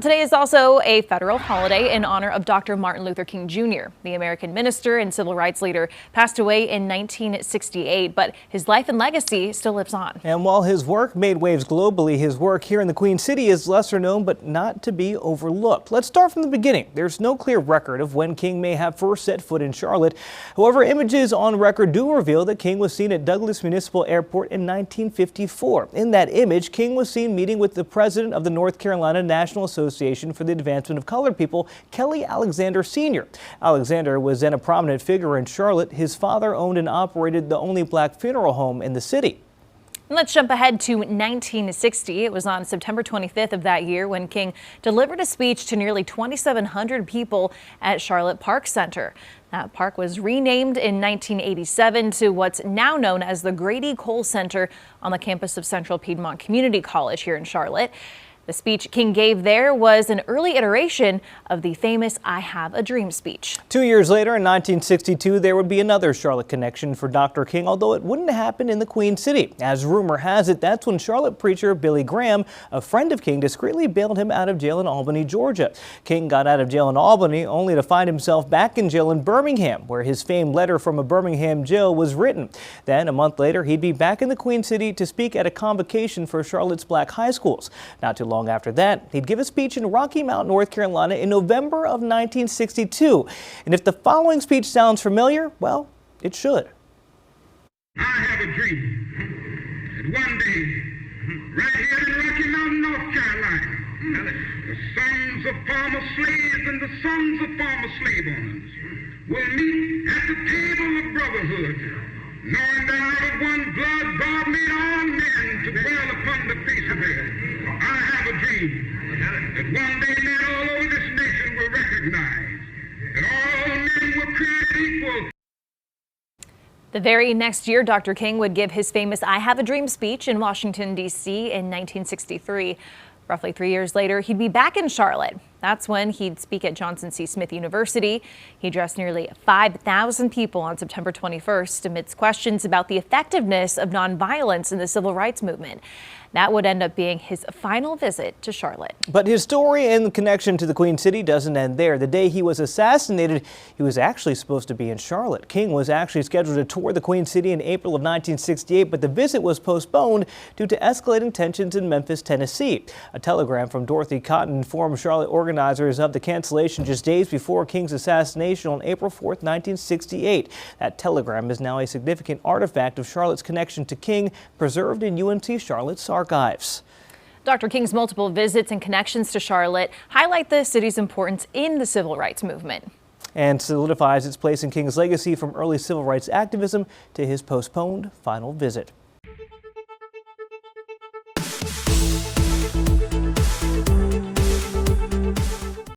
Today is also a federal holiday in honor of Dr. Martin Luther King Jr. The American minister and civil rights leader passed away in 1968, but his life and legacy still lives on. And while his work made waves globally, his work here in the Queen City is lesser known but not to be overlooked. Let's start from the beginning. There's no clear record of when King may have first set foot in Charlotte. However, images on record do reveal that King was seen at Douglas Municipal Airport in 1954. In that image, King was seen meeting with the president of the North Carolina National Association for the Advancement of Colored People, Kelly Alexander Sr. Alexander was then a prominent figure in Charlotte. His father owned and operated the only black funeral home in the city. Let's jump ahead to 1960. It was on September 25th of that year when King delivered a speech to nearly 2,700 people at Charlotte Park Center. That park was renamed in 1987 to what's now known as the Grady Cole Center on the campus of Central Piedmont Community College here in Charlotte. The speech King gave there was an early iteration of the famous "I Have a Dream" speech. 2 years later, in 1962, there would be another Charlotte connection for Dr. King, although it wouldn't happen in the Queen City. As rumor has it, that's when Charlotte preacher Billy Graham, a friend of King, discreetly bailed him out of jail in Albany, Georgia. King got out of jail in Albany only to find himself back in jail in Birmingham, where his famed letter from a Birmingham jail was written. Then, a month later, he'd be back in the Queen City to speak at a convocation for Charlotte's black high schools. Not too long after that, he'd give a speech in Rocky Mount, North Carolina in November of 1962. And if the following speech sounds familiar, well, it should. I have a dream that one day, right here in Rocky Mount, North Carolina, the sons of former slaves and the sons of former slave owners will meet at the table of brotherhood, knowing that out of one blood God made all men to dwell upon the face of the earth. I have a dream that one day men all over this nation will recognize that all men were created equal. The very next year, Dr. King would give his famous "I Have a Dream" speech in Washington, D.C. in 1963. Roughly 3 years later, he'd be back in Charlotte. That's when he'd speak at Johnson C. Smith University. He addressed nearly 5,000 people on September 21st amidst questions about the effectiveness of nonviolence in the civil rights movement. That would end up being his final visit to Charlotte. But his story and connection to the Queen City doesn't end there. The day he was assassinated, he was actually supposed to be in Charlotte. King was actually scheduled to tour the Queen City in April of 1968, but the visit was postponed due to escalating tensions in Memphis, Tennessee. A telegram from Dorothy Cotton informed Charlotte organizers of the cancellation just days before King's assassination on April 4th, 1968. That telegram is now a significant artifact of Charlotte's connection to King, preserved in UNC Charlotte's archives. Dr. King's multiple visits and connections to Charlotte highlight the city's importance in the civil rights movement. And solidifies its place in King's legacy from early civil rights activism to his postponed final visit.